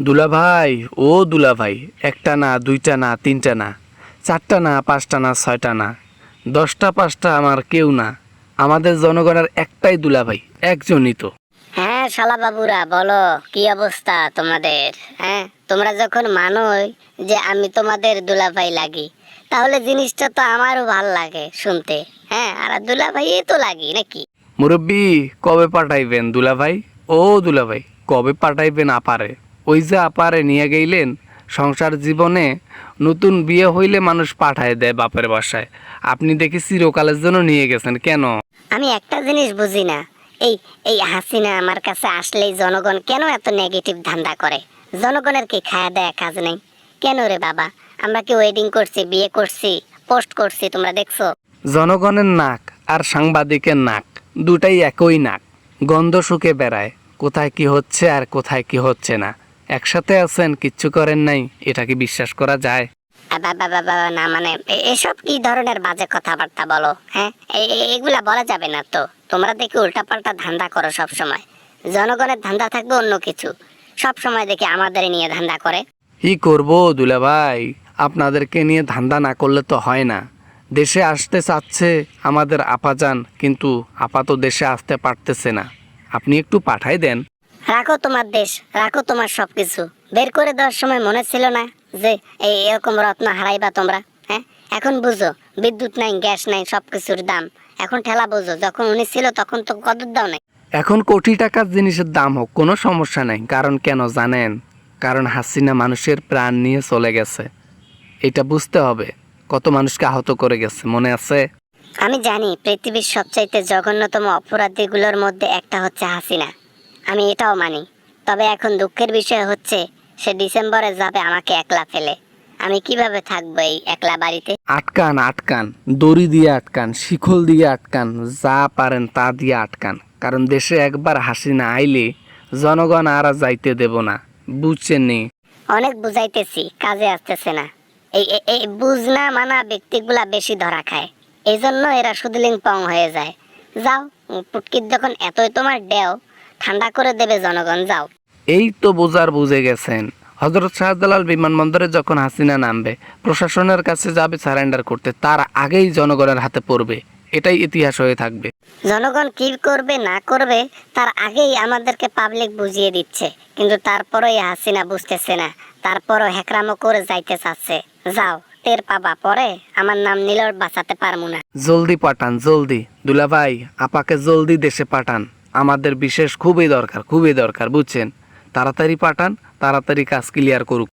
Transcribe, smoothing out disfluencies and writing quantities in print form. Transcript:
দুলাভাই, ও দুলাভাই, একটা না, দুইটা না, তিনটা না, চারটা না, পাঁচটা না, ছয়টা না, 10টা 5টা আমার কেউ না। আমাদের জনগণের একটাই দুলাভাই, একজনই তো। হ্যাঁ শালা বাবুরা, বলো কি অবস্থা তোমাদের? হ্যাঁ, তোমরা যখন মানোই যে আমি তোমাদের দুলাভাই লাগি, তাহলে জিনিসটা তো আমারও ভাল লাগে শুনতে। হ্যাঁ, আর দুলাভাই তো লাগি নাকি? মুরব্বি, কবে পাঠাইবেন দুলাভাই? ও দুলাভাই, কবে পাঠাইবেন আপারে? ওই যে আপারে নিয়ে গেলেন, সংসার জীবনে নতুন বিয়ে হইলে মানুষ পাঠায় দেয় বাপের বাসায়। আপনি দেখি চিরকালের জন্য নিয়ে গেছেন কেন? আমি একটা জিনিস বুঝি না, এই এই হাসিনা আমার কাছে আসলেই জনগণ কেন এত নেগেটিভ ধান্দা করে? জনগণের কি খায়া দেয়া কাজ নেই? কেন রে বাবা? আমরা কি ওয়েডিং করছি, বিয়ে করছি, পোস্ট করছি, তোমরা দেখছো? জনগণের নাক আর সাংবাদিকের নাক দুটাই একই নাক, গন্ধ শুকে বেড়ায়। কোথায় কি হচ্ছে আর কোথায় কি হচ্ছে না, একসাথে আছেন, কিচ্ছু করেন নাই, এটা কি বিশ্বাস করা যায়? বাবা না, মানে এসব কি ধরনের বাজে কথাবার্তা বলো? হ্যাঁ, এগুলা বলা যাবে না তো। তোমরা দেখি উল্টাপাল্টা ধান্দা করো সব সময়। জনগণের ধান্দা থাকবে অন্য কিছু, সব সময় দেখি আমাদের নিয়ে ধান্দা করে। কি করব দুলাভাই, আপনাদেরকে নিয়ে ধান্দা না করলে তো হয় না। দেশে আসতে চাচ্ছে আমাদের আপাজান, কিন্তু আপা তো দেশে আসতে পারতেছে না। আপনি একটু পাঠাই দেন। রাখো তোমার দেশ, রাখো তোমার সবকিছু। বের করে দেওয়ার সময় মনে ছিল না যে এরকম রত্ন হারাইবা তোমরা? হ্যাঁ, এখন বুঝো বিদ্যুৎ নাই, গ্যাস নাই, সবকিছুর দাম। এখন ঠেলা বুঝো, যখন উনি ছিল তখন তো কদর দাও নাই। এখন কোটি টাকার জিনিসের দাম হোক, কোনো সমস্যা নেই। কারণ কেন জানেন? কারণ হাসিনা মানুষের প্রাণ নিয়ে চলে গেছে, এটা বুঝতে হবে। কত মানুষকে আহত করে গেছে, মনে আছে? আমি জানি পৃথিবীর সবচাইতে জঘন্যতম অপরাধীগুলোর মধ্যে একটা হচ্ছে হাসিনা, আমি এটাও মানি। তবে এখন দুঃখের বিষয় হচ্ছে সে ডিসেম্বরে যাবে আমাকে একলা ফেলে। আমি কিভাবে থাকবো এই একলা বাড়িতে? আটকান আটকান, দড়ি দিয়ে আটকান, শিকল দিয়ে আটকান, যা পারেন তা দিয়ে আটকান। কারণ দেশে একবার হাসিনা আইলে জনগণ আর যাইতে দেব না, বুঝছেন নি? অনেক বুঝাইতেছি, কাজে আসতেছে না। এই বুঝ না মানা ব্যক্তিগুলা বেশি ধরা খায়, এই জন্য এরা সুদলিং পং হয়ে যায়। যাও, পুটকির যখন এতই তোমার ডেও, ঠান্ডা করে দেবে জনগণ, যাও। এই তো বোঝার বুঝে গেছেন। হযরত শাহজালাল বিমানবন্দরে যখন হাসিনা নামবে, প্রশাসনের কাছে যাবে সারেন্ডার করতে, তার আগেই জনগণের হাতে পড়বে। এটাই ইতিহাস হয়ে থাকবে। জনগণ কি করবে না করবে তার আগেই আমাদেরকে পাবলিক বুঝিয়ে দিচ্ছে, কিন্তু তারপরও হাসিনা বুঝতেছে না, তারপরও হ্যাকরামো করে যাইতে চাচ্ছে। যাও, টের পাবা পরে, আমার নাম নিলেও বাঁচাতে পারবো না। জলদি পাঠান, জলদি দুলাভাই, আপাকে জলদি দেশে পাঠান। আমাদের বিশেষ খুবই দরকার, খুবই দরকার, বুঝছেন? তাড়াতাড়ি পাঠান, তাড়াতাড়ি কাজ ক্লিয়ার করুক।